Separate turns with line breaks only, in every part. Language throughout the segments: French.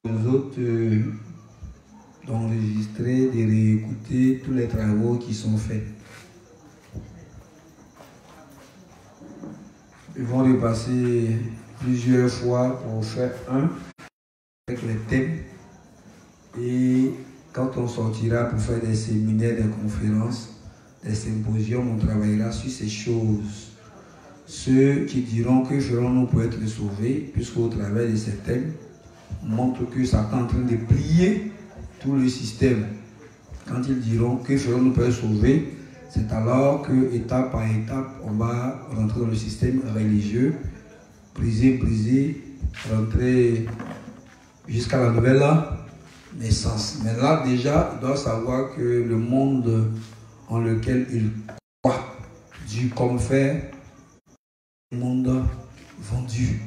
aux autres d'enregistrer, de réécouter tous les travaux qui sont faits. Ils vont repasser plusieurs fois pour faire un avec les thèmes. Et quand on sortira pour faire des séminaires, des conférences, des symposiums, on travaillera sur ces choses. Ceux qui diront que ferons-nous pour être sauvés, puisqu'au travers de ces thèmes, on montre que Satan est en train de plier tout le système. Quand ils diront que ferons-nous pour être sauvés, c'est alors que, étape par étape, on va rentrer dans le système religieux, briser, rentrer jusqu'à la nouvelle naissance. Mais là, déjà, il doit savoir que le monde en lequel il croit, Dieu comme fer, le monde vendu.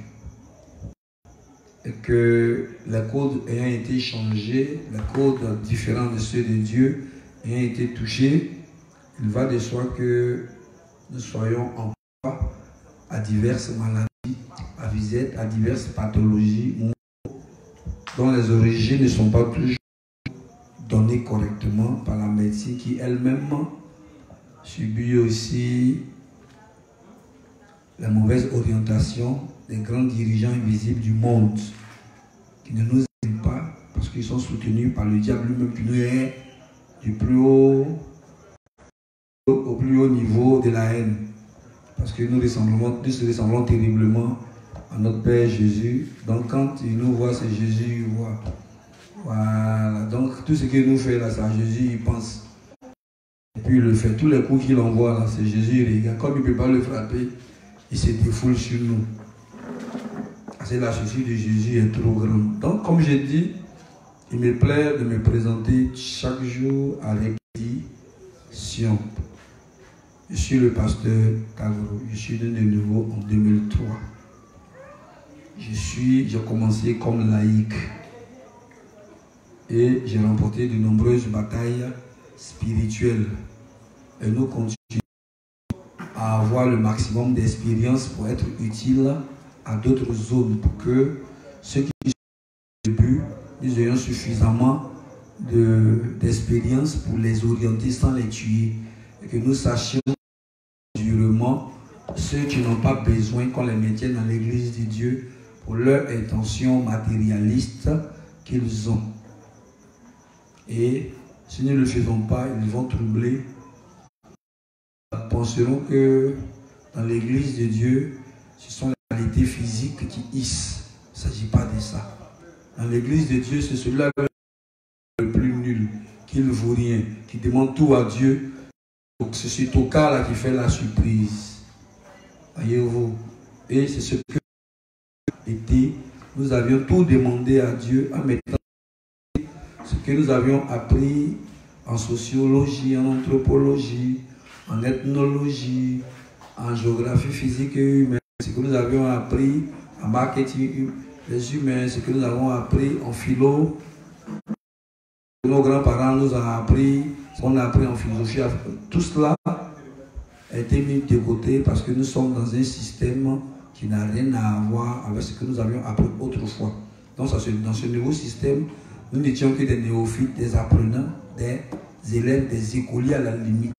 Et que les codes ayant été changés, les codes différents de ceux de Dieu ayant été touchés, il va de soi que nous soyons en proie à diverses maladies, à diverses pathologies dont les origines ne sont pas toujours données correctement par la médecine qui elle-même subit aussi la mauvaise orientation des grands dirigeants invisibles du monde qui ne nous aiment pas parce qu'ils sont soutenus par le diable lui-même qui nous est du plus haut au plus haut niveau de la haine. Parce que nous ressemblons terriblement à notre Père Jésus. Donc quand il nous voit, c'est Jésus, il voit. Voilà. Donc tout ce qu'il nous fait là, c'est à Jésus, il pense. Et puis il le fait. Tous les coups qu'il envoie là, c'est Jésus, il regarde. Comme il ne peut pas le frapper, il se défoule sur nous. Parce que la chaussure de Jésus est trop grande. Donc comme j'ai dit, il me plaît de me présenter chaque jour à répétition. Je suis le pasteur Tagro. Je suis né de nouveau en 2003. J'ai commencé comme laïc. Et j'ai remporté de nombreuses batailles spirituelles. Et nous continuons à avoir le maximum d'expérience pour être utile à d'autres zones. Pour que ceux qui sont au début, nous ayons suffisamment d'expérience pour les orienter sans les tuer. Et que nous sachions durement ceux qui n'ont pas besoin qu'on les maintienne dans l'église de Dieu pour leur intention matérialiste qu'ils ont. Et si nous ne le faisons pas, ils vont troubler. Nous penserons que dans l'église de Dieu, ce sont les qualités physiques qui hissent. Il ne s'agit pas de ça. Dans l'église de Dieu, c'est celui-là le plus nul, qui ne vaut rien, qui demande tout à Dieu. C'est ce tocard-là qui fait la surprise. Voyez-vous? Et c'est ce que nous avions tout demandé à Dieu en mettant ce que nous avions appris en sociologie, en anthropologie, en ethnologie, en géographie physique et humaine, ce que nous avions appris en marketing des humains, ce que nous avons appris en philo. Nos grands-parents nous ont appris, ce qu'on a appris en philosophie. Tout cela a été mis de côté parce que nous sommes dans un système qui n'a rien à voir avec ce que nous avions appris autrefois. Donc dans ce nouveau système, nous n'étions que des néophytes, des apprenants, des élèves, des écoliers à la limite.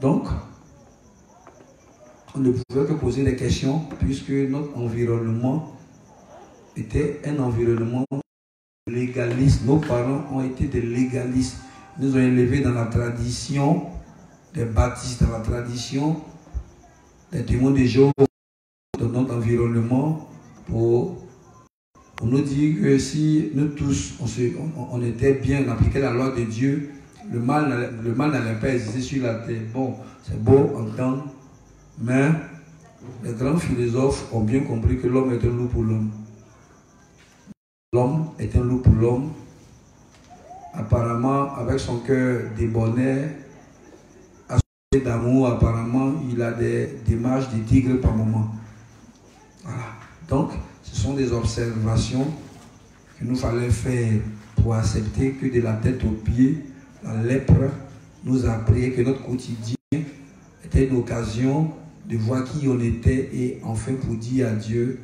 Donc, on ne pouvait que poser des questions puisque notre environnement était un environnement légaliste. Nos parents ont été des légalistes. Ils nous ont élevés dans la tradition des baptistes, dans la tradition des témoins de Jéhovah, dans notre environnement, pour nous dire que si nous tous, on était bien, on appliquait la loi de Dieu, le mal n'allait pas exister sur la terre. Bon, c'est beau entendre, mais les grands philosophes ont bien compris que l'homme est un loup pour l'homme. L'homme est un loup pour l'homme. Apparemment, avec son cœur débonnaire, assoiffé d'amour, apparemment, il a des démarches de tigre par moment. Voilà. Donc, ce sont des observations qu'il nous fallait faire pour accepter que de la tête aux pieds, la lèpre nous a appris que notre quotidien était une occasion de voir qui on était et enfin pour dire à Dieu,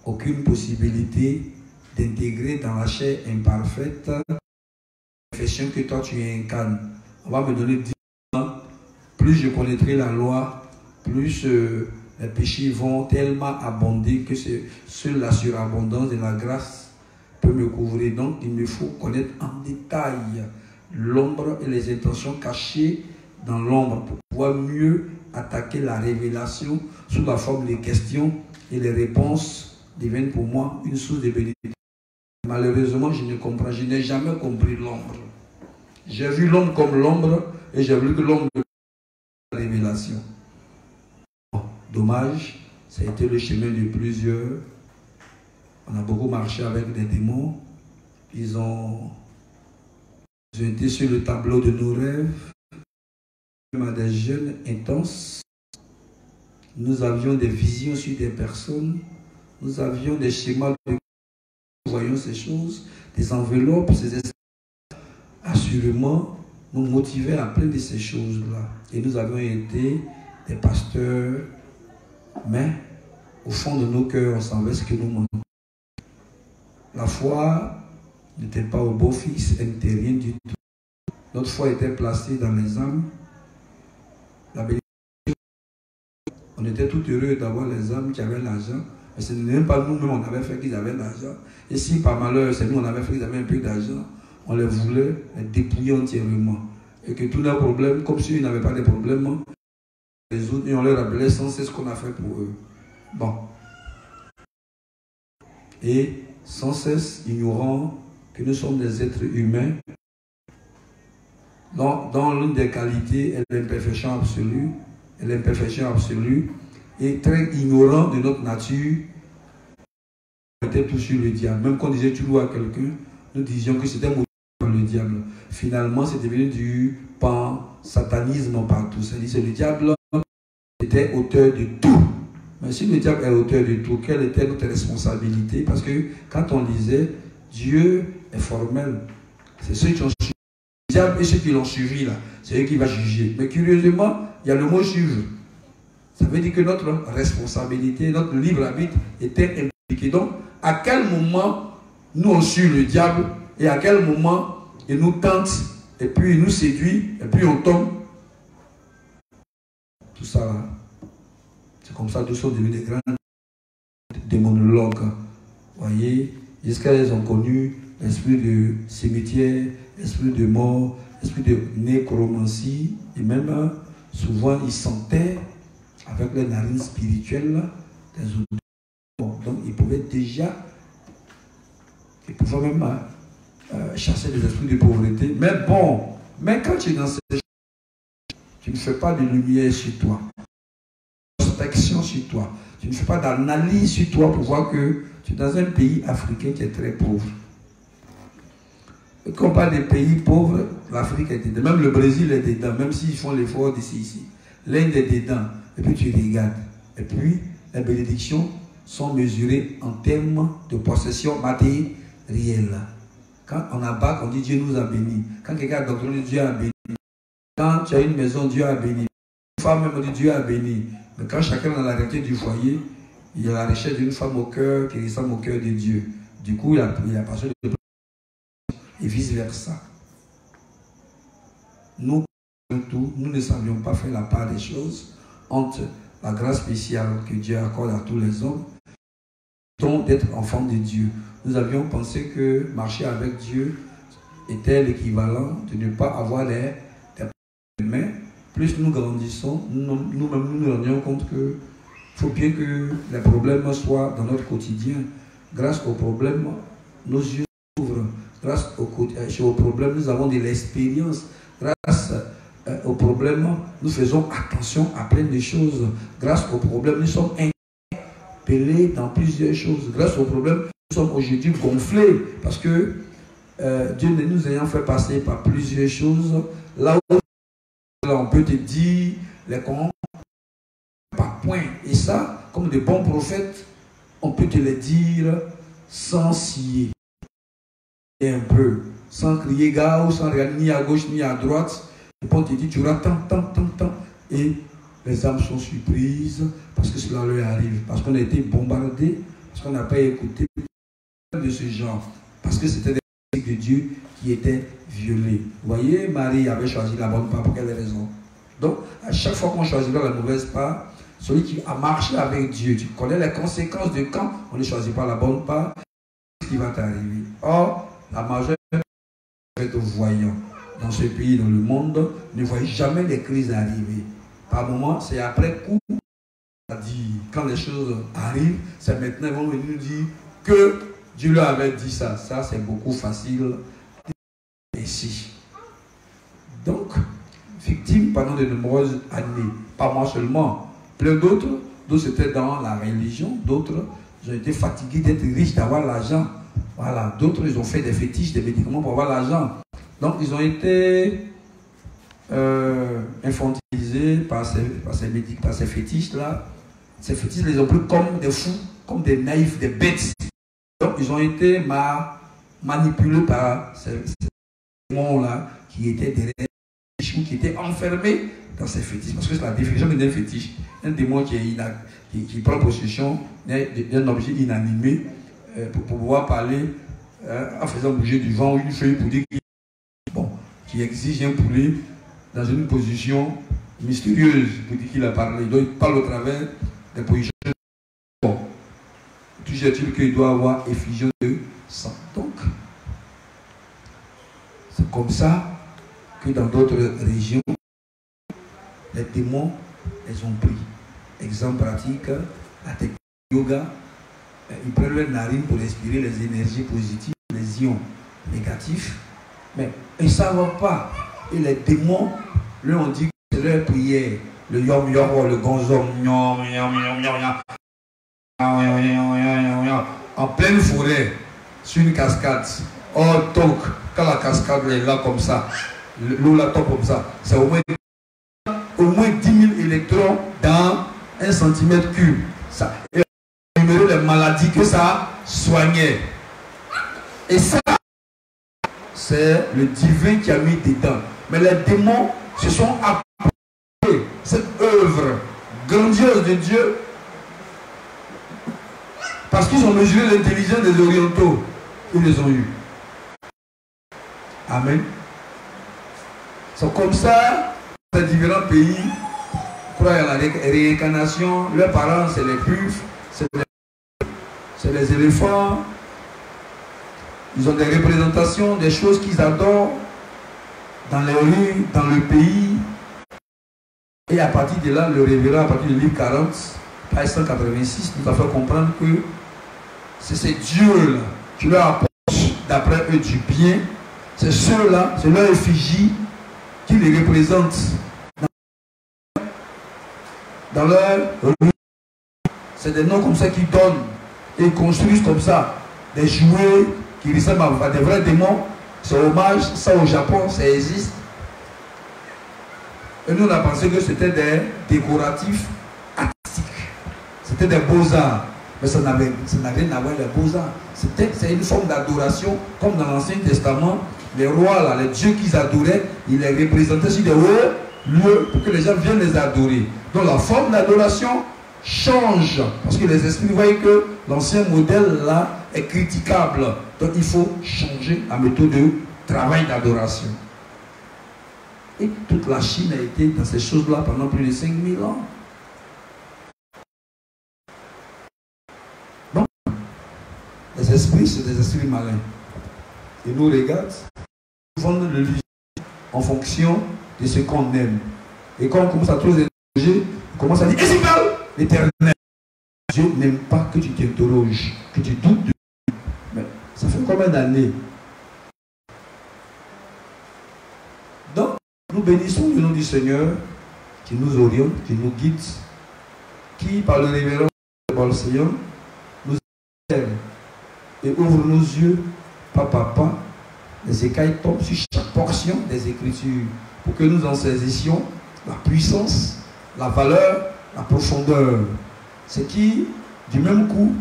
aucune possibilité d'intégrer dans la chair imparfaite la perfection que toi tu incarnes. On va me donner 10 ans, plus je connaîtrai la loi, plus les péchés vont tellement abonder que seule la surabondance de la grâce peut me couvrir. Donc il me faut connaître en détail l'ombre et les intentions cachées dans l'ombre pour pouvoir mieux attaquer la révélation sous la forme des questions, et les réponses deviennent pour moi une source de bénédiction. Malheureusement, je n'ai jamais compris l'ombre. J'ai vu l'ombre comme l'ombre et j'ai voulu que l'ombre soit la révélation. Dommage, ça a été le chemin de plusieurs. On a beaucoup marché avec des démons. Ils ont été sur le tableau de nos rêves, même à des jeunes intenses. Nous avions des visions sur des personnes. Nous avions des schémas de... Nous voyons ces choses, des enveloppes, ces espaces. Assurément, nous motivaient à plein de ces choses-là. Et nous avions été des pasteurs, mais au fond de nos cœurs, on savait ce que nous manquons. La foi n'était pas au beau fixe, elle n'était rien du tout. Notre foi était placée dans les âmes. La bénédiction, on était tout heureux d'avoir les âmes qui avaient l'argent, mais ce n'est même pas nous-mêmes on avait fait qu'ils avaient l'argent. Et si par malheur, c'est nous on avait fait qu'ils avaient un peu d'argent, on les voulait les dépouiller entièrement. Et que tous leurs problèmes, comme s'ils n'avaient pas de problèmes, les autres, et on leur rappelait sans cesse ce qu'on a fait pour eux. Bon. Et sans cesse ignorant que nous sommes des êtres humains, dans l'une des qualités est l'imperfection absolue, et très ignorant de notre nature, on était tous sur le diable. Même quand on disait tu loues à quelqu'un, nous disions que c'était motivé par le diable. Finalement, c'est devenu du pan-satanisme partout. C'est-à-dire que le diable était auteur de tout. Mais si le diable est auteur de tout, quelle était notre responsabilité? Parce que quand on lisait, Dieu est formel. C'est ceux qui ont suivi le diable et ceux qui l'ont suivi là. C'est eux qui vont juger. Mais curieusement, il y a le mot suivre. Ça veut dire que notre responsabilité, notre libre arbitre était impliqué. Donc, à quel moment nous on suit le diable et à quel moment il nous tente et puis il nous séduit et puis on tombe. Tout ça là. C'est comme ça que nous sommes devenus des grands démonologues. Vous voyez, jusqu'à ils ont connu l'esprit de cimetière, l'esprit de mort, l'esprit de nécromancie, et même souvent ils sentaient avec les narines spirituelles des odeurs. Bon, donc ils pouvaient déjà, ils pouvaient même chasser les esprits de pauvreté. Mais bon, mais quand tu es dans ces choses, tu ne fais pas de lumière sur toi. Prospection sur toi. Tu ne fais pas d'analyse sur toi pour voir que tu es dans un pays africain qui est très pauvre. Et quand on parle des pays pauvres, l'Afrique est dedans. Même le Brésil est dedans, même s'ils font l'effort d'ici ici. L'Inde est dedans. Et puis tu regardes. Et puis les bénédictions sont mesurées en termes de possession matérielle. Quand on abat, on dit Dieu nous a bénis. Quand quelqu'un a doctriné, Dieu a béni. Quand tu as une maison, Dieu a béni. Une femme même dit Dieu a béni. Mais quand chacun a la réalité du foyer, il y a la richesse d'une femme au cœur qui ressemble au cœur de Dieu. Du coup, il a passé de et vice versa. Nous ne savions pas faire la part des choses entre la grâce spéciale que Dieu accorde à tous les hommes, d'être enfants de Dieu. Nous avions pensé que marcher avec Dieu était l'équivalent de ne pas avoir des problèmes. Mais plus nous grandissons, nous-mêmes nous rendions compte qu'il faut bien que les problèmes soient dans notre quotidien. Grâce aux problèmes, nos yeux s'ouvrent. Grâce aux problèmes, nous avons de l'expérience. Grâce aux problèmes, nous faisons attention à plein de choses. Grâce aux problèmes, nous sommes interpellés dans plusieurs choses. Grâce aux problèmes, nous sommes aujourd'hui gonflés parce que Dieu nous ayant fait passer par plusieurs choses. Là où on peut te dire les comptes par point. Et ça, comme des bons prophètes, on peut te les dire sans scier. Et un peu, sans crier gars, sans regarder ni à gauche ni à droite. Et puis on te dit, tu auras tant. Et les âmes sont surprises parce que cela leur arrive. Parce qu'on a été bombardé parce qu'on n'a pas écouté de ce genre, parce que c'était des principes de Dieu qui étaient violés. Vous voyez, Marie avait choisi la bonne part pour quelle raison? Donc, à chaque fois qu'on choisira la mauvaise part, celui qui a marché avec Dieu, tu connais les conséquences de quand on ne choisit pas la bonne part, ce qui va t'arriver. Or, la majeure de voyants dans ce pays, dans le monde, ne voient jamais les crises arriver. Par moment, c'est après coup, quand les choses arrivent, c'est maintenant qu'ils vont venir nous dire que Dieu leur avait dit ça. Ça, c'est beaucoup facile. Ici. Donc, victime pendant de nombreuses années. Pas moi seulement. Plein d'autres. D'autres c'était dans la religion. D'autres, ils ont été fatigués d'être riches, d'avoir l'argent. Voilà. D'autres, ils ont fait des fétiches, des médicaments pour avoir l'argent. Donc, ils ont été infantilisés par ces fétiches-là. Ces fétiches, ils les ont pris comme des fous, comme des naïfs, des bêtes. Donc, ils ont été manipulés par ces démons-là qui étaient derrière, qui étaient enfermés dans ces fétiches. Parce que c'est la définition d'un fétiche. Un démon qui prend possession d'un objet inanimé pour pouvoir parler en faisant bouger du vent ou une feuille pour dire qui exige un poulet dans une position mystérieuse pour dire qu'il a parlé. Donc, il parle au travers des positions. Bon. Toujours est-il qu'il doit avoir effusion de sang. Donc, c'est comme ça que dans d'autres régions, les démons les ont pris. Exemple pratique, la technique yoga, ils prennent leur narine pour respirer les énergies positives, les ions négatifs, mais ils ne savent pas. Et les démons, leur ont dit que c'est leur prière, le yom yom, le gonzom, en pleine forêt, sur une cascade. Oh, donc, quand la cascade est là comme ça, l'eau la tombe comme ça, c'est au moins 10 000 électrons dans 1 cm3. Ça, et on a numéro les maladies que ça soignait. Et ça, c'est le divin qui a mis dedans. Mais les démons se sont appropriés cette œuvre grandiose de Dieu parce qu'ils ont mesuré l'intelligence des orientaux. Ils les ont eus. Amen. C'est comme ça, dans différents pays, croient à la réincarnation, leurs parents, c'est les buffles, c'est les éléphants. Ils ont des représentations, des choses qu'ils adorent dans les rues, dans le pays. Et à partir de là, le révérend, à partir du livre 40, page 186, nous a fait comprendre que c'est ces dieux-là qui leur apportent d'après eux du bien. C'est ceux-là, c'est leur effigie qui les représentent dans leur rue. C'est des noms comme ça qui donnent et construisent comme ça des jouets qui ressemblent à des vrais démons. C'est hommage, ça au Japon, ça existe. Et nous on a pensé que c'était des décoratifs artistiques. C'était des beaux-arts. Mais ça n'avait rien à voir avec les beaux-arts. C'est une forme d'adoration, comme dans l'Ancien Testament. Les rois, là, les dieux qu'ils adoraient, ils les représentaient sur des hauts lieux pour que les gens viennent les adorer. Donc la forme d'adoration change. Parce que les esprits voient que l'ancien modèle là est critiquable. Donc il faut changer la méthode de travail d'adoration. Et toute la Chine a été dans ces choses-là pendant plus de 5000 ans. Donc, les esprits, c'est des esprits malins. Ils nous regardent, ils vendent le livre en fonction de ce qu'on aime. Et quand on commence à trop interroger, on commence à dire, et c'est pas l'Éternel. Dieu n'aime pas que tu t'interroges, que tu doutes de lui. Mais ça fait combien d'années? Donc, nous bénissons le nom du Seigneur qui nous oriente, qui nous guide, qui, par le révérend par le Seigneur, nous aime et ouvre nos yeux, pas par pas. Les écailles tombent sur chaque portion des Écritures pour que nous en saisissions la puissance, la valeur, la profondeur. Ce qui, du même coup,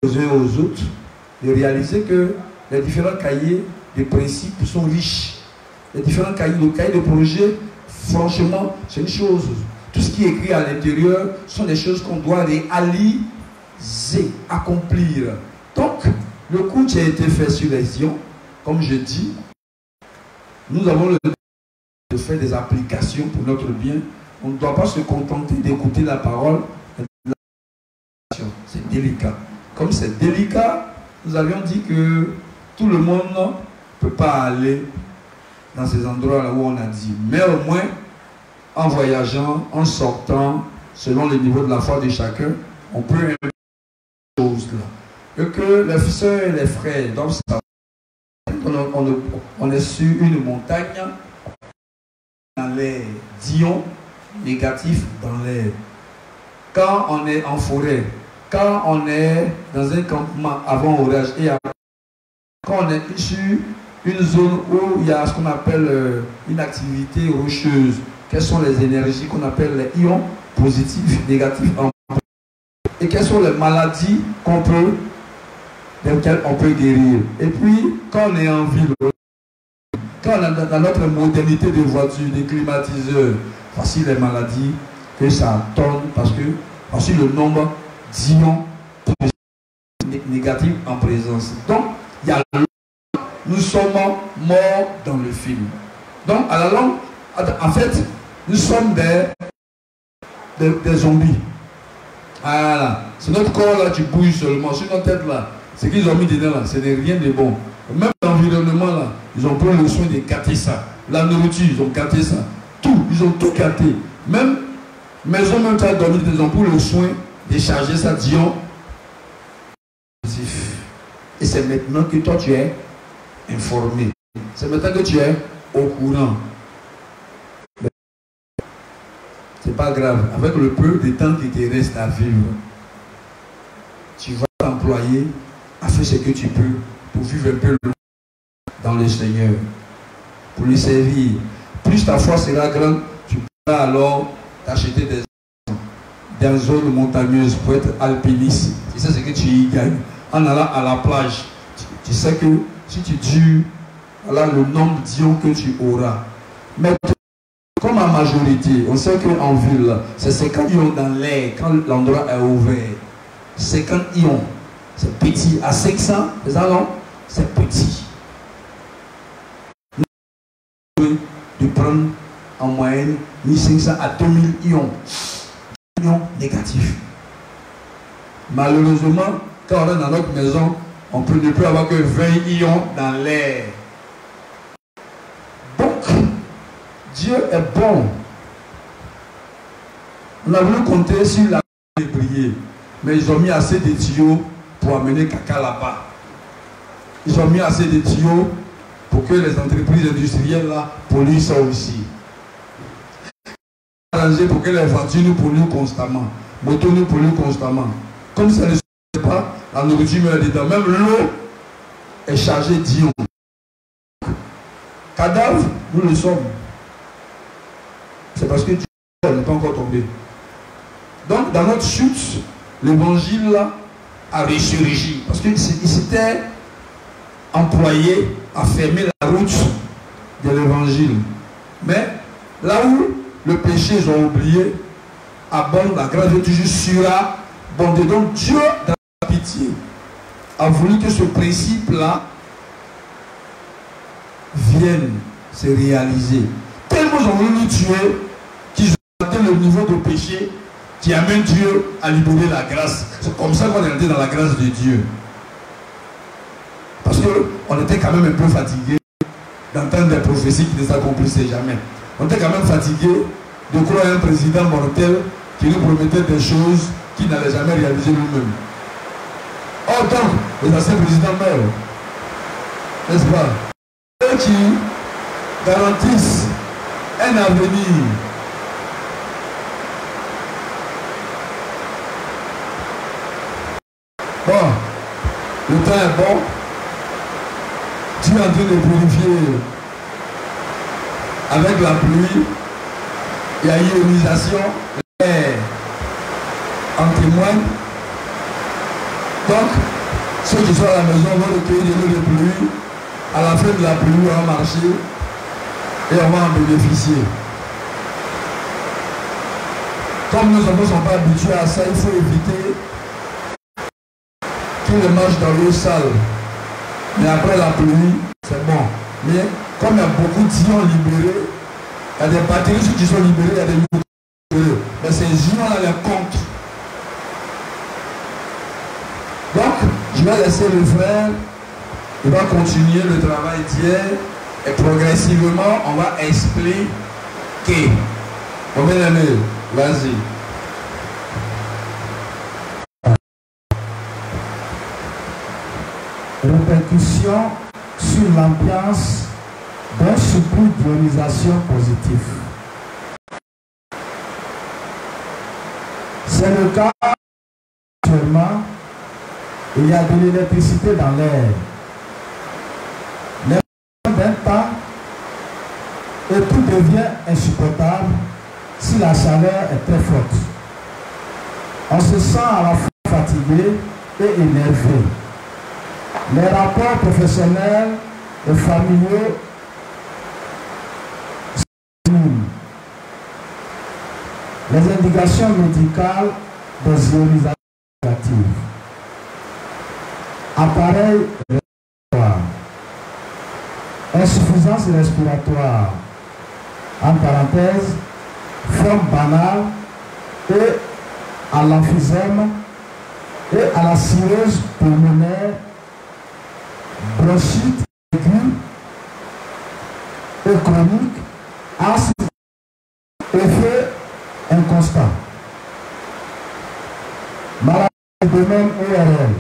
aux uns aux autres, de réaliser que les différents cahiers de principes sont riches. Les différents cahiers de projets, franchement, c'est une chose. Tout ce qui est écrit à l'intérieur sont des choses qu'on doit réallier accomplir. Donc, le coup qui a été fait sur les ions, comme je dis, nous avons le de faire des applications pour notre bien. On ne doit pas se contenter d'écouter la parole. C'est délicat. Comme c'est délicat, nous avions dit que tout le monde ne peut pas aller dans ces endroits-là où on a dit. Mais au moins, en voyageant, en sortant, selon le niveau de la foi de chacun, on peut choses là. Et que les soeurs et les frères doivent savoir on est sur une montagne dans l'air, d'ions négatifs dans l'air. Quand on est en forêt, quand on est dans un campement avant orage et après, quand on est sur une zone où il y a ce qu'on appelle une activité rocheuse, quelles sont les énergies qu'on appelle les ions positifs, négatifs, et quelles sont les maladies desquelles on peut guérir. Et puis, quand on est en ville, quand on est dans notre modernité de voiture, de climatiseur, voici les maladies que ça tourne parce que voici le nombre d'ions négatifs en présence. Donc, il y a nous sommes morts dans le film. Donc, à la longue, en fait, nous sommes des zombies. Voilà. C'est notre corps là qui bouge seulement. Sur notre tête là, ce qu'ils ont mis dedans là, ce n'est rien de bon. Même l'environnement là, ils ont pris le soin de gâter ça. La nourriture, ils ont gâté ça. Tout, ils ont tout gâté. Même maison, même ça, dormi, ils ont pris le soin de charger ça d'ions. Et c'est maintenant que toi tu es informé. C'est maintenant que tu es au courant. C'est pas grave. Avec le peu de temps qui te reste à vivre, tu vas t'employer à faire ce que tu peux pour vivre un peu dans le Seigneur, pour lui servir. Plus ta foi sera grande, tu pourras alors t'acheter des zones montagneuses pour être alpiniste. Tu sais ce que tu y gagnes. En allant à la plage, tu sais que si tu dures, voilà le nombre d'ions que tu auras. Mais comme en majorité, on sait qu'en ville, c'est 50 ions dans l'air quand l'endroit est ouvert. 50 ions, c'est petit. À 500, c'est ça non? C'est petit. De prendre en moyenne 1500 à 2000 ions. Ions négatifs. Malheureusement, quand on est dans notre maison, on peut ne plus avoir que 20 ions dans l'air. Donc, Dieu est bon. On a voulu compter sur la de prier, mais ils ont mis assez de tuyaux pour amener caca là-bas. Ils ont mis assez de tuyaux pour que les entreprises industrielles là polluent ça aussi. Arranger pour que les voitures nous polluent constamment, motos nous polluent constamment. Comme ça ne se fait pas, la nourriture meurt dedans. Même l'eau est chargée d'ions. Cadavre, nous le sommes. C'est parce que Dieu n'est pas encore tombé. Donc, dans notre chute, l'évangile a ressurgi. Parce qu'il s'était employé à fermer la route de l'évangile. Mais là où le péché, ils ont oublié, abonde la grâce de Dieu surabondé. Donc, Dieu, dans la pitié, a voulu que ce principe-là vienne se réaliser. Tellement ils ont voulu nous tuer qu'ils ont atteint le niveau de péché qui amène Dieu à libérer la grâce. C'est comme ça qu'on est rentré dans la grâce de Dieu. Parce qu'on était quand même un peu fatigué d'entendre des prophéties qui ne s'accomplissaient jamais. On était quand même fatigué de croire un président mortel qui nous promettait des choses qu'il n'allait jamais réaliser lui-même. Or donc, les anciens présidents meurent. N'est-ce pas? Eux qui garantissent un avenir. Bon, le temps est bon. Dieu est en train de purifier avec la pluie. Il y a ionisation, l'air en témoigne. Donc, ceux qui sont à la maison vont recueillir de l'eau de pluie. À la fin de la pluie, on va marcher et on va en bénéficier. Comme nos enfants ne sont pas habitués à ça, il faut éviter qui marche dans l'eau sale. Mais après la pluie, c'est bon. Mais comme il y a beaucoup d'ions libérés, il y a des batteries qui sont libérées, il y a des neutrons libérés. Mais ces ions-là les comptent. Donc, je vais laisser le frère, il va continuer le travail d'hier et progressivement, on va expliquer. Bon, bien aimé, vas-y.
Répercussion sur l'ambiance d'un surplus d'ionisation positif. C'est le cas actuellement. Il y a de l'électricité dans l'air. D'un temps et tout devient insupportable si la chaleur est très forte. On se sent à la fois fatigué et énervé. Les rapports professionnels et familiaux sont les indications médicales des ionisations négatives. Appareil respiratoire. Insuffisance respiratoire, en parenthèse, forme banale et à l'emphysème et à la cirrhose pulmonaire, bronchite aiguë et chronique, asthme, effet inconstant. Maladie de domaine ORL,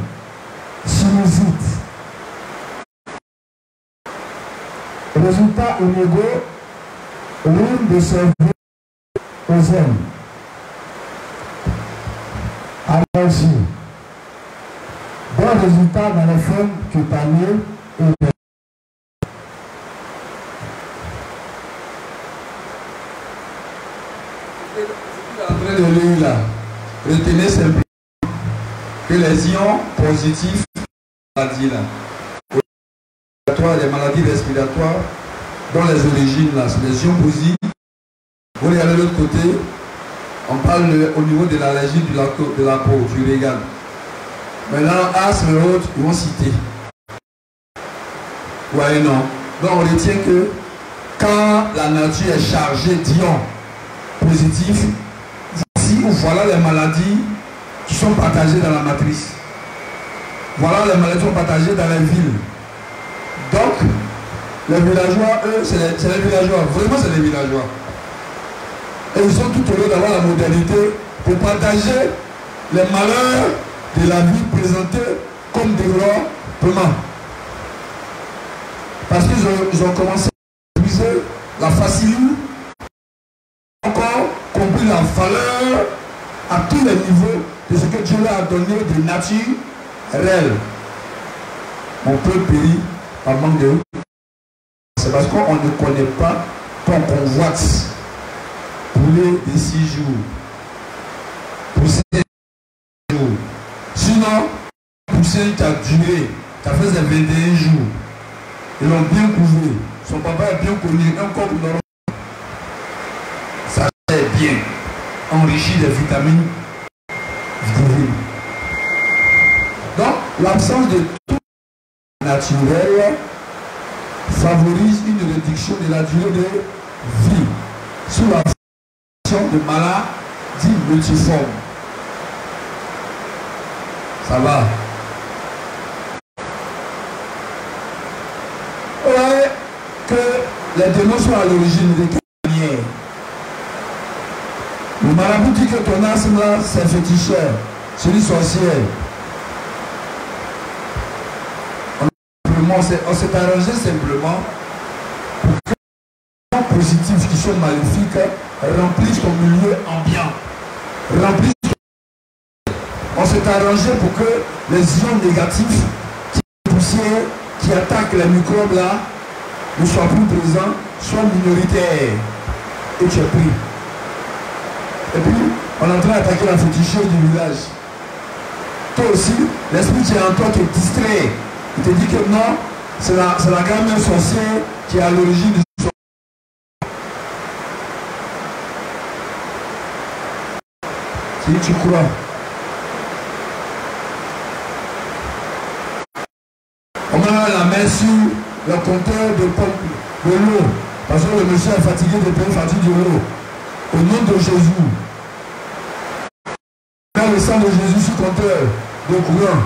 sinusite. Résultat inégaux, rhume de cerveau aux aines. Allergie. Bon résultat dans les formes cutanées et
en train de lire là, retenez simplement que les ions positifs, maladies là, les maladies respiratoires, dont les origines là, c'est les ions positifs. Vous regardez de l'autre côté, on parle au niveau de l'allergie de la peau, tu regardes. Maintenant, asthme et autres, ils vont citer. Ouais, non. Donc on retient que quand la nature est chargée d'ions positifs, ici ou voilà les maladies qui sont partagées dans la matrice. Voilà les maladies qui sont partagées dans les villes. Donc, les villageois, eux, c'est les villageois. Vraiment, c'est les villageois. Et ils sont tout heureux d'avoir la modernité pour partager les malheurs de la vie présentée comme développement. Parce qu'ils ont commencé à utiliser la facilité, encore compris la valeur à tous les niveaux de ce que Dieu leur a donné de nature réelle. Mon peuple périt par manque de. C'est parce qu'on ne connaît pas qu'on convoite poulet de 6 jours. Pousser 6 jours. Sinon, pousser qui a duré, qui a fait 21 jours. Ils l'ont bien couvé. Son papa est bien connu, un corps normal. Ça est bien enrichi de vitamines divines. Donc, l'absence de tout naturel favorise une réduction de la durée de vie sous la forme de maladies multiformes. Ça va? Ouais, que les démons sont à l'origine de quelle manière? Le marabout dit que ton asthme là, c'est féticheur, c'est une sorcière. On s'est arrangé simplement pour que les ions positifs qui sont maléfiques remplissent ton milieu ambiant. On s'est arrangé pour que les ions négatifs qui sont poussières, qui attaquent les microbes là, ne soient plus présents, soient minoritaires. Et tu es pris. Et puis, on est en train d'attaquer la féticheuse du village. Toi aussi, l'esprit qui est en toi qui est distrait. Il te dit que non, c'est la grand-mère sorcière qui est à l'origine de tout ça. Si tu crois.
met sur le compteur de pompe de l'eau. Parce que le monsieur est fatigué de payer facture de l'eau. Au nom de Jésus. Mets le sang de Jésus sur compteur de courant.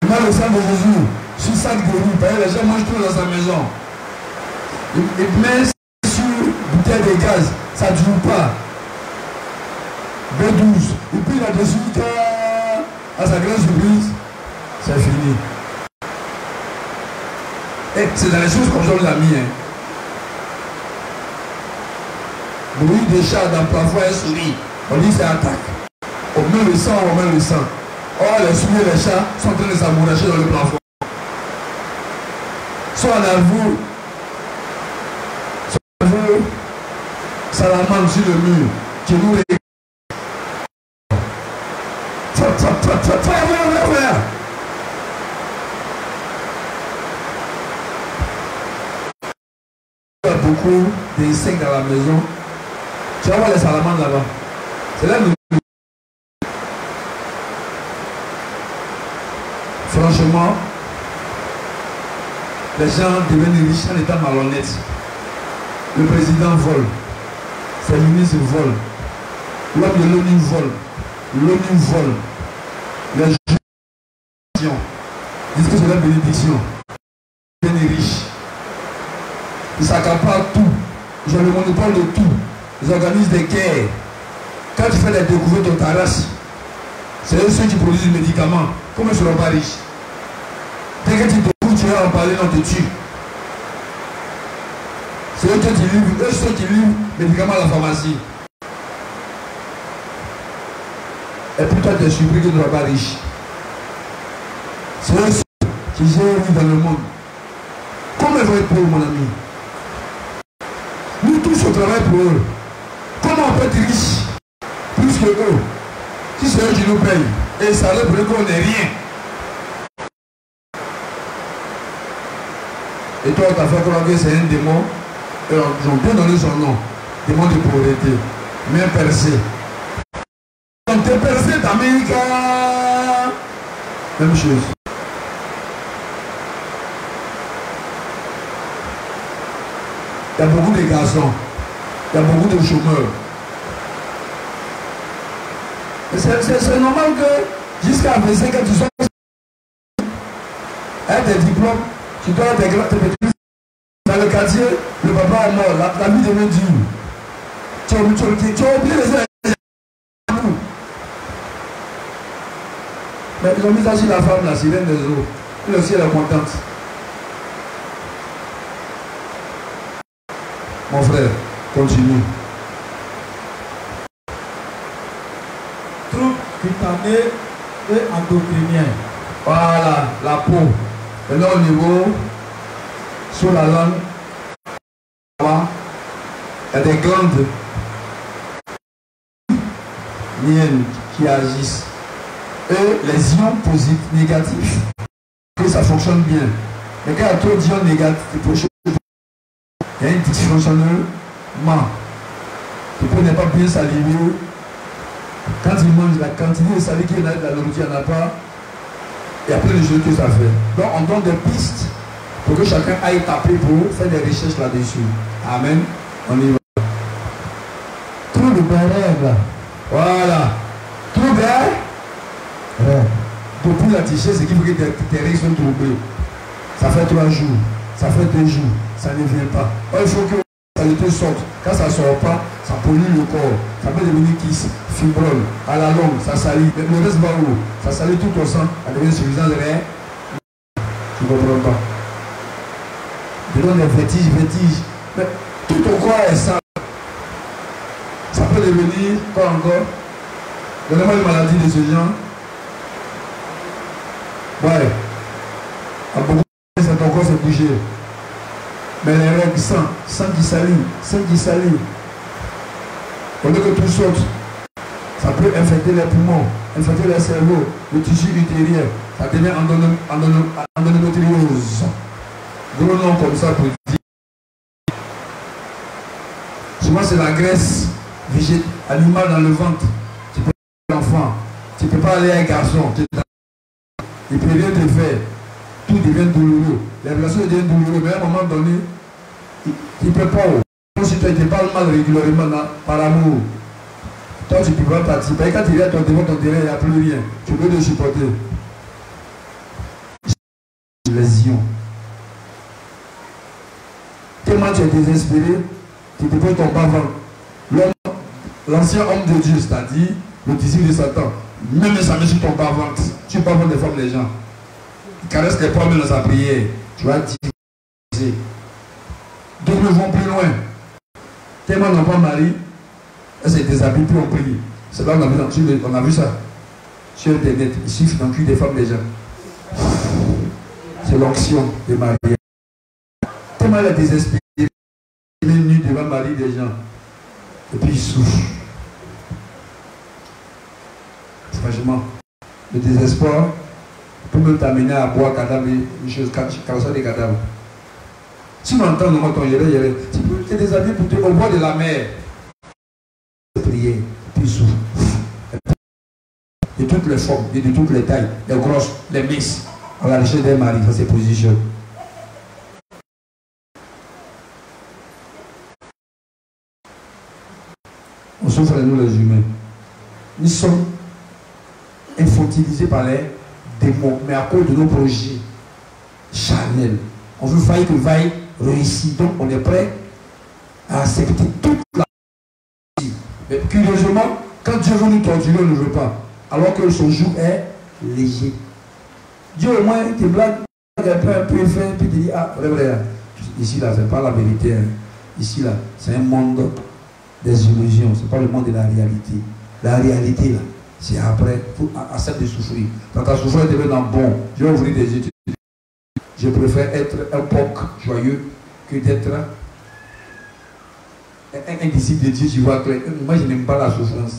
Mets le sang de Jésus sur sac de riz. Parce que les gens mangent tout dans sa maison. Il met sur bouteille de gaz. Ça ne dure pas. B12. Et puis là-dessus, à sa grande surprise, c'est fini. Et c'est dans les choses comme ça on l'a mis. Hein. Bruit des chats dans le plafond et souris. On dit c'est attaque. On met le sang, on met le sang. Or les souris et les chats sont en train de s'amouracher dans le plafond. Soit on a vu, salamande sur le mur, qui nous regarde. Il y a beaucoup d'insectes dans la maison. Tu vas voir les salamandres là-bas. C'est là où... Franchement, les gens deviennent riches en étant malhonnêtes. Le président vole. Ses ministres volent. L'homme de l'ONU vole. L'ONU vole. Les juges disent que c'est la bénédiction. Ils deviennent riches. Ils s'accaparent tout. Ils ont le monopole de tout. Ils organisent des guerres. Quand tu fais des découvertes de ta race, c'est eux ceux qui produisent des médicaments. Comment ils ne seront pas riches? Dès que tu découvres, tu vas en parler, on te tue. C'est eux ceux qui livrent médicaments à la pharmacie. Et puis toi, tu es surpris que tu ne sois pas riche. C'est eux qui gèrent dans le monde. Comment ils vont être pauvres, mon ami? Nous tous, on travaille pour eux. Comment on peut être riche plus que eux? Si c'est eux qui nous payent, et ça leur pour qu'on n'ait rien. Et toi, tu as fait croire que c'est un démon. Et ils ont bien donné son nom. Démon de pauvreté. Main percée. On te percé d'Amérique. Même chose. Il y a beaucoup de garçons. Il y a beaucoup de chômeurs. C'est normal que jusqu'à 25 ans, tu sois avec des diplômes, tu dois être dans le quartier, le papa est mort, la vie devient dure. Tu as oublié les ailes. Mais ils ont mis ça sur la femme, la sirène des eaux. Elle aussi, elle est contente. Mon frère, continue.
Troubles cutanés et endocriniens.
Voilà, la peau. Et là au niveau, sur la langue, il y a des glandes qui agissent. Et les ions positifs, négatifs, que ça fonctionne bien. Mais quand il y a trop d'ions négatifs, il y a un dysfonctionnement. Le peau n'est pas bien salivé. Quand il mange, la quantité de salive qu'il y a dans la nourriture, il n'y en a pas. Il y a plein de choses que ça fait. Donc on donne des pistes pour que chacun aille taper pour faire des recherches là-dessus. Amen. On y va.
Trouble des règles.
Voilà. Trouble des règles. Depuis la t-shirt, c'est qu'il faut que tes règles soient troublées. Ça fait 3 jours. Ça fait 2 jours. Ça ne vient pas. Alors, il faut que la saleté sorte. Quand ça ne sort pas, ça pollue le corps. Ça peut devenir kiss, fibrome. À la longue, ça salit. Mais le reste va où? Ça salit tout au sang. Ça devient suffisant de rien. Tu ne comprends pas. Il donne des vertiges. Mais tout ton corps est sale. Ça peut devenir, quoi encore? Donnez-moi une maladie de ce genre. Ouais. À beaucoup de temps, ton corps s'est bougé. Mais les règles, sang qui salit. Au lieu que tout saute, ça peut infecter les poumons, infecter le cerveau, le tissu utérien. Ça devient endométriose. Gros nom comme ça pour dire. Souvent c'est la graisse animale dans le ventre. Tu peux pas aller l'enfant. Tu ne peux pas aller à un garçon. Il ne peut rien te faire.
tout devient douloureux. Les relations deviennent douloureuses, mais à un moment donné, tu ne peux pas. Si tu te parles mal régulièrement par amour, toi tu ne peux pas participer. Quand tu viens devant ton terrain, il n'y a plus rien. Tu peux te supporter. Lésion. Tellement tu es désespéré, tu te poses ton bas-ventre. L'ancien homme de Dieu, c'est-à-dire le disciple de Satan, même ça met sur ton bas-ventre. Tu ne parles pas des femmes des gens. Il caresse les pommes dans sa prière. Tu vas diviser. D'autres vont plus loin. Tellement n'ont pas mari, elle s'est déshabillée pour prier. C'est là qu'on a vu ça. Sur Internet, il suffit d'en cuire des femmes des gens. C'est l'onction de Marie. Tellement elle est désespérée, il est nu devant Marie des gens. Et puis il souffre. Franchement, le désespoir peut même t'amener à boire cadavre, une chose, carrosser des cadavres. Si on entend ton yéré, tu peux te déshabiller pour te au bord de la mer. Prier, puis il souffre. De toutes les formes, de toutes les tailles, les grosses, les mixes. On va recherche des maris, ça c'est position. On souffre nous les humains. Nous sommes infantilisés par les démons, mais à cause de nos projets charnels. On veut faillir que vaille réussir. Donc on est prêt à accepter toute la vie. Mais curieusement, quand Dieu veut nous torturer, on ne veut pas. Alors que son joug est léger. Dieu au moins te blague un peu fait, puis te dit, ah, vrai, ici là, c'est pas la vérité. Hein. Ici là, c'est un monde des illusions, c'est pas le monde de la réalité. La réalité là, c'est après, il faut accepter de souffrir. Quand ta souffrance devient bon, je vais ouvrir des yeux. Je préfère être un porc joyeux que d'être un disciple de Dieu, tu vois clair. Moi je n'aime pas la souffrance.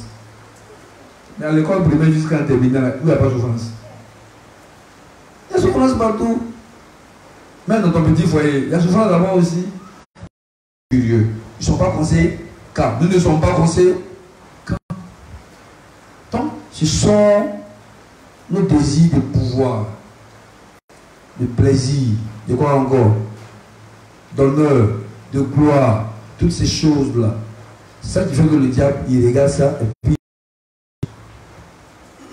Mais à l'école primaire jusqu'à en terminale, il n'y a pas de souffrance. Il y a souffrance partout. Même dans ton petit foyer, il y a souffrance là-bas aussi. Curieux. Ils ne sont pas conséquents. Nous ne sommes pas conséquents. Donc, ce sont nos désirs de pouvoir, de plaisir, de quoi encore, d'honneur, de gloire, toutes ces choses-là. C'est ça qui fait que le diable, il regarde ça et puis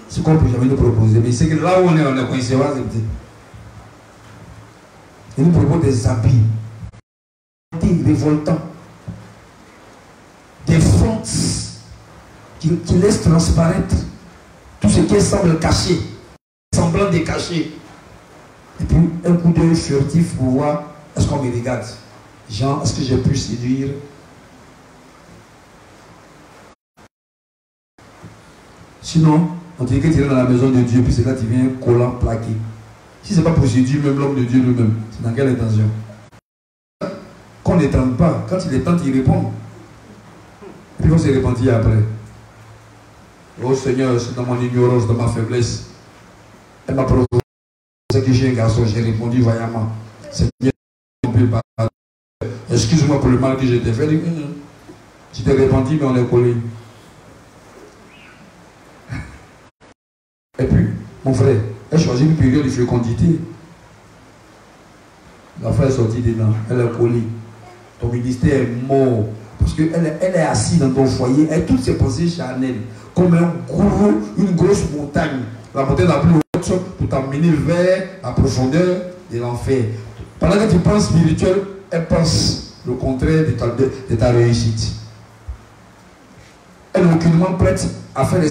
c'est qu'on ne peut jamais nous proposer. Mais c'est que là où on est coincé, on va accepter. Il nous propose des habits révoltants, des fentes qui laissent transparaître tout ce qui semble caché, semblant de cacher. Et puis un coup d'œil furtif pour voir est-ce qu'on me regarde. Jean, est-ce que j'ai pu séduire? Sinon, on te dit que tu es dans la maison de Dieu, puis c'est là que tu viens collant, plaqué. Si ce n'est pas pour séduire même l'homme de Dieu lui-même, c'est dans quelle intention? Qu'on ne tente pas, quand il est temps, il répond. Et puis il faut se repentir après. Oh Seigneur, c'est dans mon ignorance, dans ma faiblesse. Elle m'a proposé que j'ai un garçon, j'ai répondu vaillamment. Seigneur, excuse-moi pour le mal que j'ai fait. Tu t'es repenti, mais on est collé. Et puis, mon frère, elle choisit une période de fécondité. La femme est sortie dedans, elle est collée. Ton ministère est mort. Parce qu'elle est assise dans ton foyer, et toutes ses pensées charnelles, comme une grosse montagne. La montagne la plus haute pour t'amener vers la profondeur de l'enfer. Pendant que tu penses spirituel, elle pense le contraire de ta réussite. Elle n'est aucunement prête à faire des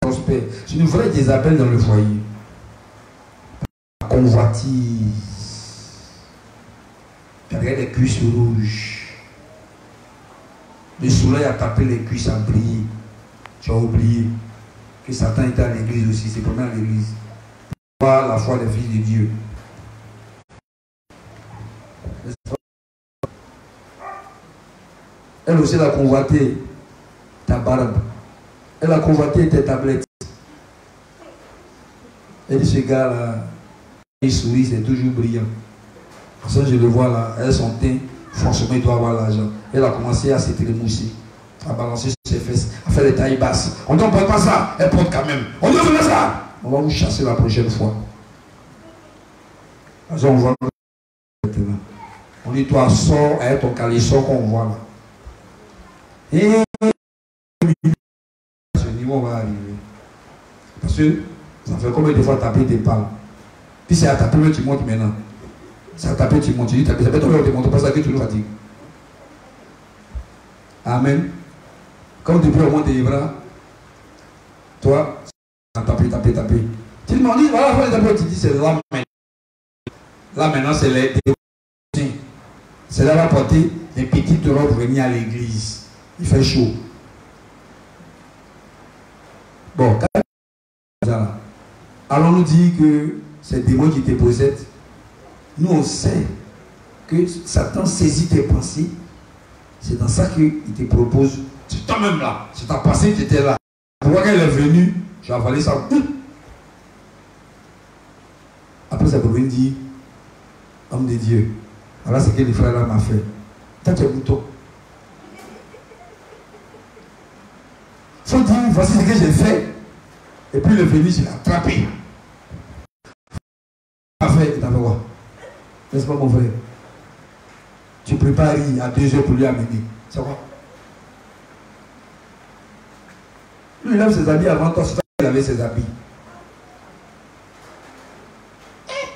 prospères. C'est une vraie Jézabel dans le foyer. La convoitise. Tu regardes les cuisses rouges. Le soleil a tapé les cuisses à briller. Tu as oublié que Satan était à l'église aussi. C'est vraiment à l'église. Pour voir la foi des fils de Dieu. Elle aussi a convoité ta barbe. Elle a convoité tes tablettes. Elle dit, ce gars-là, il sourit, c'est toujours brillant. Parce que je le vois là, elle son teint, franchement, il doit avoir l'argent. Elle a commencé à s'étremousser, à balancer sur ses fesses, à faire des tailles basses. On dit, on ne porte pas ça, elle porte quand même. On dit, on fait ça. On va vous chasser la prochaine fois. Parce qu'on voit maintenant. On dit, toi, sors avec ton caleçon qu'on voit là. Et à ce niveau, on va arriver. Parce que ça fait combien de fois taper tes palmes. Puis c'est à taper que tu montes maintenant. C'est à taper que tu montes. Tu dis taper, ça fait tomber, tu montes pas ça que tu nous fatigues. Amen. Comme depuis au moins des bras, toi, taper. Tu demandes, voilà, tu dis, c'est là maintenant. Là maintenant, c'est les dévotions. C'est là va porter les petites robes pour venir à l'église. Il fait chaud. Bon, allons-nous dire que c'est des démons qui te possèdent. Nous, on sait que Satan saisit tes pensées. C'est dans ça qu'il te propose. C'est toi-même là. C'est ta pensée qui était là. Pourquoi qu'elle est venue, j'ai avalé ça. Après, ça peut venir dire, homme de Dieu, voilà ce que les frères là m'ont fait. T'as tes boutons. Il faut dire, voici ce que j'ai fait. Et puis le venu, il l'a attrapé. Il a fait, il t'avait quoi? N'est-ce pas mon frère? Tu prépares à 2 heures pour lui amener. C'est quoi? Lui, il lève ses habits avant toi, c'est toi qui avait ses habits.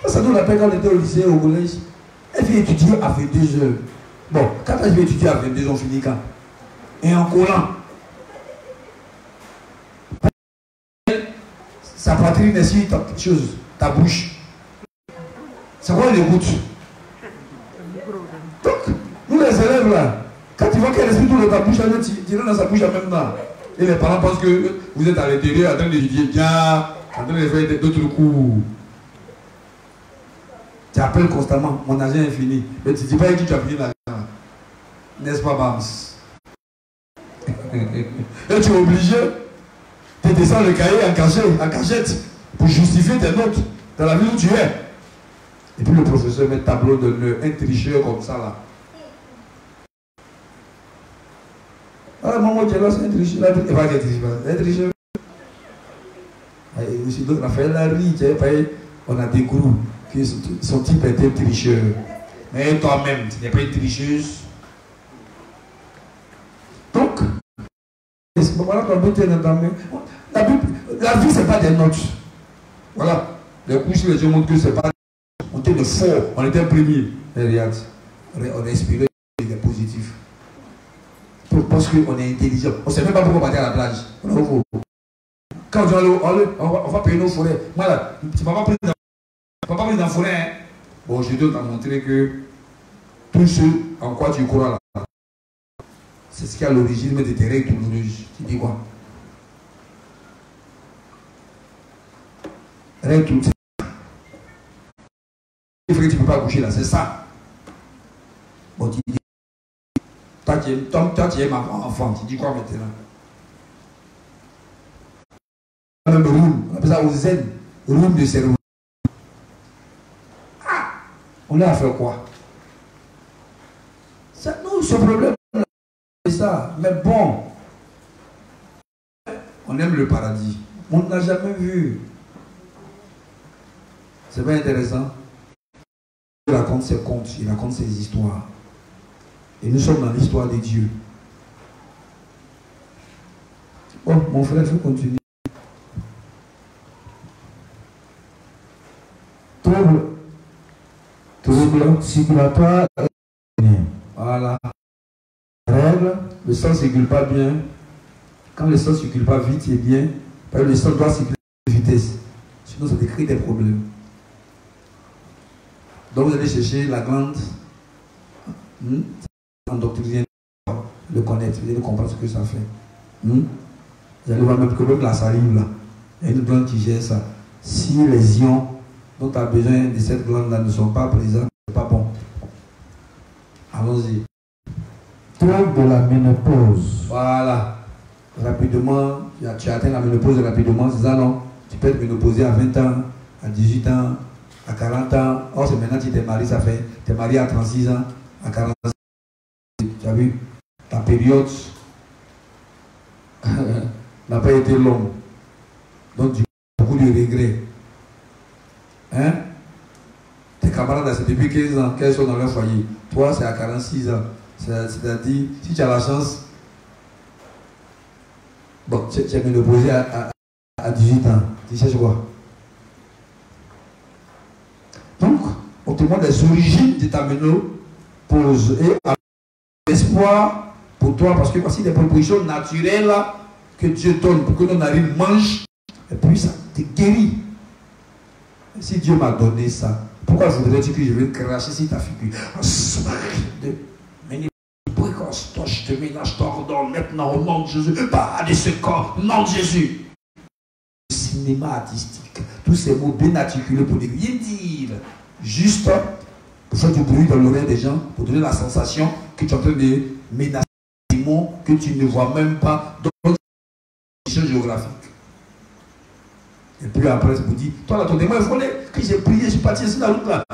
Ça nous rappelle quand on était au lycée, au collège. Elle vient étudier à 22 heures. Bon, quand elle vient étudier à 22 heures, on finit quand? Et en collant. Sa poitrine est sur ta bouche. C'est quoi les routes? Donc, nous les élèves là, quand tu vois qu'elle respire tout dans ta bouche, tu rentres dans sa bouche en même temps. Et les parents pensent que vous êtes à l'intérieur en train d'étudier bien, en train de faire d'autres cours. Tu appelles constamment, mon argent est fini. Mais tu ne dis pas qui tu as fini l'argent. N'est-ce pas, Bams? Et tu es obligé de descendre le cahier en cachette pour justifier tes notes dans la ville où tu es. Et puis le professeur met un tableau de un tricheur comme ça là. Ah, maman, tu es là, c'est un tricheur. Il va être un tricheur. Et aussi, donc, on a fait la rue, on a découvert que son type était un tricheur. Mais toi-même, tu n'es pas une tricheuse. Donc, voilà, la vie, ce n'est pas des notes. Voilà. Les couches, les gens montrent que ce n'est pas. On était de fort, on était premier. Et regarde, on respirait des positifs. Parce qu'on est intelligent. On ne sait même pas pourquoi on partait à la plage. Quand on dit on va payer nos forêts. Voilà, tu ne vas pas prendre dans la forêt. Hein? Bon, je dois t'en montrer que tout ce en quoi tu crois là, c'est ce qui est à l'origine de tes règles douloureuses. Tu dis quoi? Règles tout. Il faut que tu ne peux pas coucher là, c'est ça. Bon, tu dis. Toi, tu es ma enfant, tu dis quoi maintenant? Même le room, on appelle ça au zen, room de cerveau. Ah, on a à faire quoi? Ça, non, ce problème, c'est ça. Mais bon, on aime le paradis. On n'a jamais vu. C'est pas intéressant. Il raconte ses contes, il raconte ses histoires. Et nous sommes dans l'histoire de Dieu. Oh, mon frère, il faut continuer. Trouble circulatoire. Voilà. Règle, le sang ne circule pas bien. Quand le sang ne circule pas vite et bien, le sang doit circuler à vitesse. Sinon, ça décrit des problèmes. Donc, vous allez chercher la glande. Endoctrinien, le connaître, vous allez comprendre ce que ça fait. Vous allez voir même que même la salive là, il y a une glande qui gère ça. Si les ions dont tu as besoin de cette glande là ne sont pas présents, c'est pas bon. Allons-y.
Trouble de la ménopause.
Voilà. Rapidement, tu atteins la ménopause rapidement, c'est ça non? Tu peux être ménopausé à 20 ans, à 18 ans, à 40 ans. Or, c'est maintenant que tu t'es marié, ça fait. Tu es marié à 36 ans, à 40 ans. Tu as vu? Ta période n'a pas été longue. Donc, tu as beaucoup de regrets. Hein? Tes camarades, c'est depuis 15 ans qu'elles sont dans leur foyer. Toi, c'est à 46 ans. C'est-à-dire, si tu as la chance, bon, tu as ménopausé à 18 ans. Tu sais quoi? Donc, on te montre les origines de ta ménopause et l'espoir pour toi, parce que voici des propositions naturelles là, que Dieu donne pour que nos narines mangent, et puis ça te guérit. Et si Dieu m'a donné ça, pourquoi je voudrais dire que je vais cracher sur ta figure? Toi, je te ménage, je t'ordonne maintenant au nom de Jésus. Pas de ce corps, nom de Jésus. Le cinéma artistique, tous ces mots bien articulés pour ne rien dire, juste pour faire du bruit dans l'oreille des gens, pour donner la sensation que tu es en train de ménager des mots que tu ne vois même pas dans une position géographique. Et puis après, je vous dis, toi là, ton démon est volé, que j'ai prié, je suis parti sur la route là.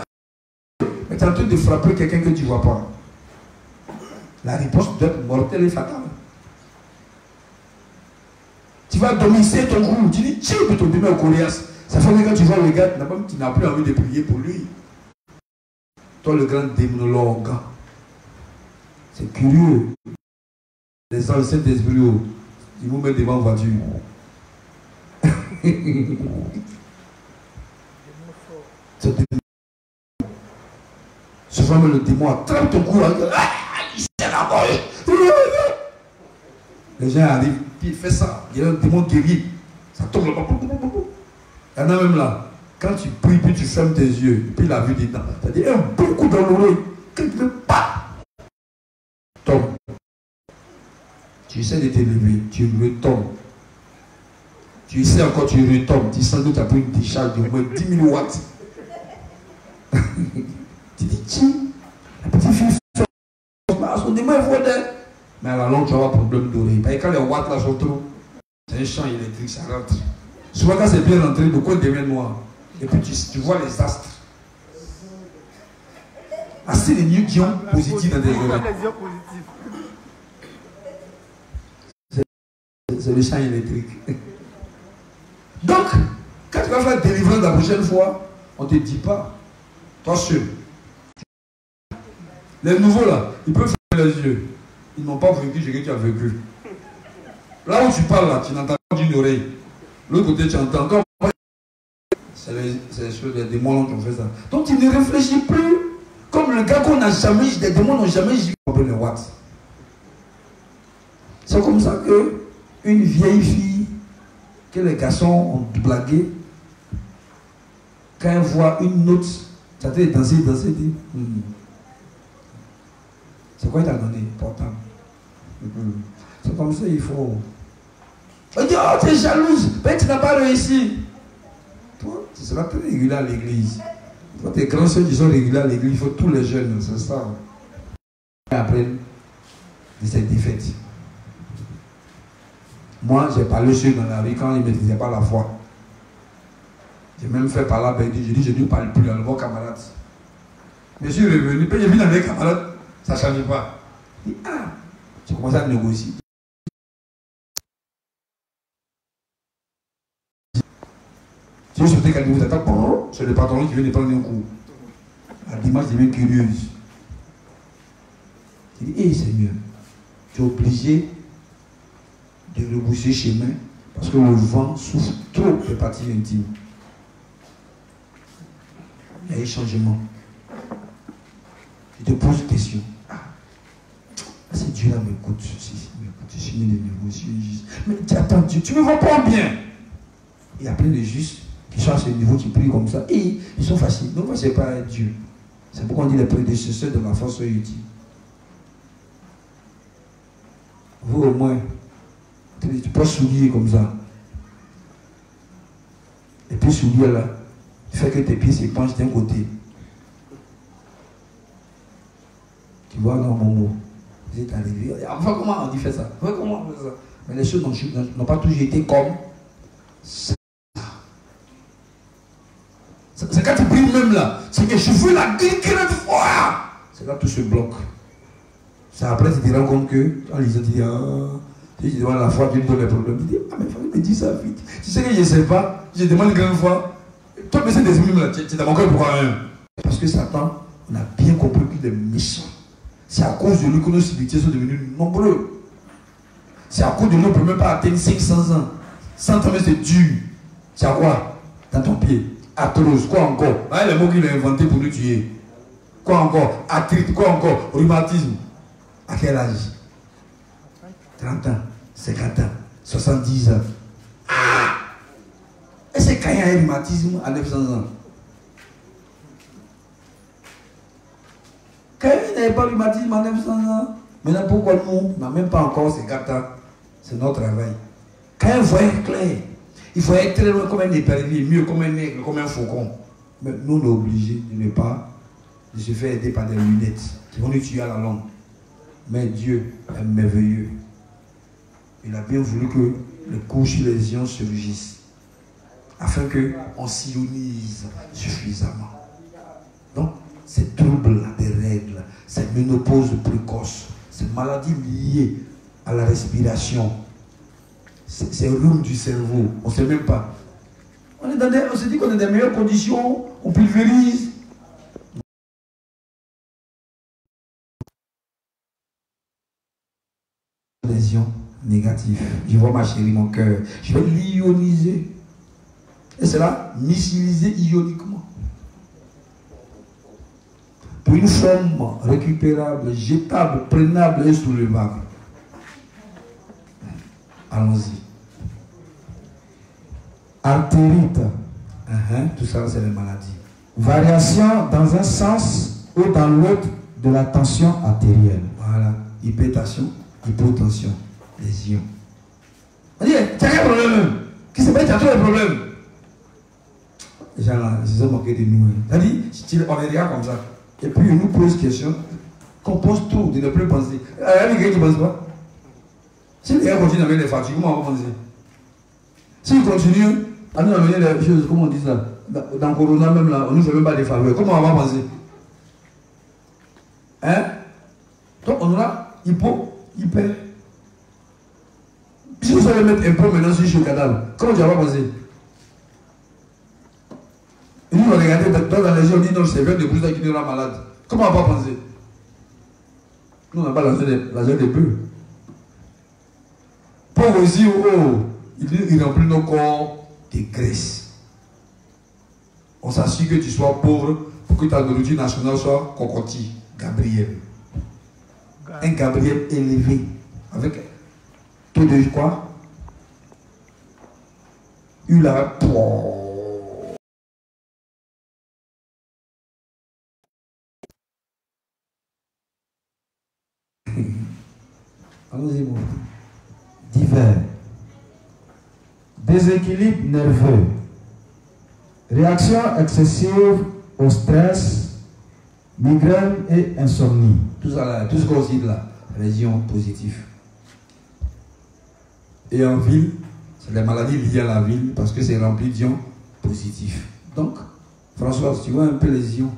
Mais tu es en train de frapper quelqu'un que tu ne vois pas. La réponse doit être mortelle et fatale. Tu vas domicilier ton groupe, tu dis, tiens, que ton démon est coriace. Ça fait que quand tu vois le gars, tu n'as plus envie de prier pour lui. Toi, le grand démonologue, c'est curieux. Les anciens esprits, ils vous mettent devant la voiture. Souvent, le démon attrape ton cou. Les gens arrivent, puis il fait ça. Il y a un démon guerrier. Ça tombe là-bas. Il y en a même là. Quand tu pries, puis tu fermes tes yeux, puis la vue dedans. C'est-à-dire un bon coup dans l'oreille. Quand tu veux pas, tombe. Tu essaies de t'élever, tu retombes. Tu essaies encore, tu retombes. Tu sens que tu as pris une décharge de moins 10 000 watts. Tu dis, tiens, la petite fille fait son démon est volé. Mais à la longue, tu vas avoir un problème d'oreille. Parce que quand les watts là sont trop, c'est un champ électrique, ça rentre. Souvent, quand c'est bien rentré, le coin devient noir. Et puis tu vois les astres. Assez les ions positifs dans des oreilles. C'est le champ électrique. Donc, quand tu vas faire délivrance la prochaine fois, on ne te dit pas, toi seul. Les nouveaux là, ils peuvent faire les yeux. Ils n'ont pas vécu ce que tu as vécu. Là où tu parles là, tu n'entends pas d'une oreille. L'autre côté, tu entends encore. C'est les démons qui ont fait ça. Donc tu ne réfléchis plus. Comme le gars qu'on n'a jamais, des démons n'ont jamais vu les watts. C'est comme ça que une vieille fille que les garçons ont blagué, quand elle voit une autre, ça te dit danser, dit. C'est quoi il t'a donné? Portable. C'est comme ça, il faut. On dit, oh, tu es jalouse, mais tu n'as pas réussi. Toi, tu seras très régulier à l'église. Toi, tes grands soeurs qui sont réguliers à l'église, il faut tous les jeunes, c'est ça. Et après, de cette défaite. Moi, j'ai parlé ceux dans la rue quand ils ne maîtrisaient pas la foi. J'ai même fait par là, ben, je dis, je ne parle plus à vos camarades. Mais je suis revenu, puis j'ai vu dans mes camarades, ça ne change pas. Je dis, ah, j'ai commencé à négocier. Tu sais, quand vous attends, c'est le patron qui vient de prendre un coup. La dimanche devient curieuse. Je dis, hé Seigneur, tu es obligé de rebousser chemin parce que le vent souffle trop de parties intimes. Il y a un changement. Je te pose une question. Ah, c'est Dieu là m'écoute. Je suis né de négocier. Mais attends, tu me vois pas bien. Il y a plein de justes qui sont à ce niveau, qui prient comme ça. Et ils sont faciles. Non, moi, ce n'est pas Dieu. C'est pourquoi on dit les prédécesseurs de la force sont utiles. Vous, au moins, tu peux soulier comme ça. Et puis, soulier là, tu fais que tes pieds se penchent d'un côté. Tu vois, non, mon mot. Vous êtes arrivé. Enfin, comment on dit fait ça? Enfin, comment on fait ça? Mais les choses n'ont pas toujours été comme ça. C'est quand tu pries même là, c'est que je veux la grande foi. C'est là que tout se bloque. C'est après que tu te rends compte que, en lisant, tu dis, ah, si je demande la foi, Dieu me donne les problèmes. Tu dis, ah, mais il fallait me dire ça vite. Tu sais que je ne sais pas, je demande une grande foi. Toi, mais c'est des esprits là, tu es dans mon cœur pour rien. Parce que que Satan, on a bien compris qu'il est méchant. C'est à cause de lui que nos cimetières sont devenus nombreux. C'est à cause de lui qu'on ne peut même pas atteindre 500 ans. 100 ans, mais c'est dur. C'est à quoi? Dans ton pied. Atroce. Quoi encore? Ah, les mots qu'il a inventés pour nous tuer. Quoi encore? Arthrite. Quoi encore? Rhumatisme. À quel âge? 30 ans, 50 ans, 70 ans. Ah! Et c'est quand il y a un rhumatisme à 900 ans. Quand il n'y avait pas de rhumatisme à 900 ans, maintenant pourquoi nous, on n'a même pas encore 50 ans? C'est notre travail. Quand il voit clair, il faut être très loin comme un épervier, mieux comme un aigle, comme un faucon. Mais nous, on est obligés de se faire aider par des lunettes qui vont nous tuer à la longue. Mais Dieu est merveilleux. Il a bien voulu que les couches et les lions surgissent afin qu'on s'ionise suffisamment. Donc, ces troubles des règles, cette ménopause précoce, ces maladies liées à la respiration, ces rhumes du cerveau, on ne sait même pas. On se dit qu'on est dans des meilleures conditions, on pulvérise. Lésions négatives. Je vois ma chérie, mon cœur. Je vais l'ioniser. Et cela, missilisé ioniquement. Pour une forme récupérable, jetable, prenable et soulevable. Allons-y.
Artérite.
Tout ça, c'est les maladies.
Variation dans un sens ou dans l'autre de la tension artérielle.
Voilà. Hypertension, hypotension, lésion. On dit, tu as quel problème? Qui se met, tu as tous les problèmes. Les gens là, ils se sont moqués de nous. On dit, on est déjà comme ça. Et puis, ils nous posent question, qu'on pense tout, de ne plus penser. Il y a quelqu'un qui ne pense pas. Si les gars continuent avec les factures, comment on va penser? S'ils continuent à nous amener les choses, comment on dit ça? Dans Corona même là, on ne nous fait même pas des faveurs. Comment on va penser? Hein? Donc on a hyper. Si vous allez mettre un peu maintenant sur le cadavre, comment tu vas penser? Et nous on regarde dans les gens, on dit non, c'est vrai de Bouddha qui nous rend malade. Comment on va penser? Nous on n'a pas l'argent des bœufs. Pauvre aussi, il remplit nos corps de graisse. On s'assure que tu sois pauvre pour que ta nourriture nationale soit cocotti. Gabriel. Un Gabriel élevé. Avec taux de quoi? Il a. Allons-y, mon.
Divers. Déséquilibre nerveux. Réaction excessive au stress, migraine et insomnie.
Tout ça là, tout ce qu'on cite là, région positive. Et en ville, c'est les maladies liées à la ville parce que c'est rempli d'ions positifs. Donc, François, tu vois un peu les ions.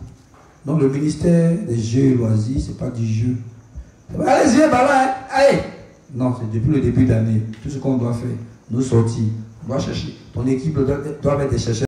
Donc le ministère des Jeux et Loisirs, c'est pas du jeu. Allez-y, allez! Non, c'est depuis le début d'année. Tout ce qu'on doit faire, nos sorties, on doit chercher. Ton équipe doit mettre des chercheurs.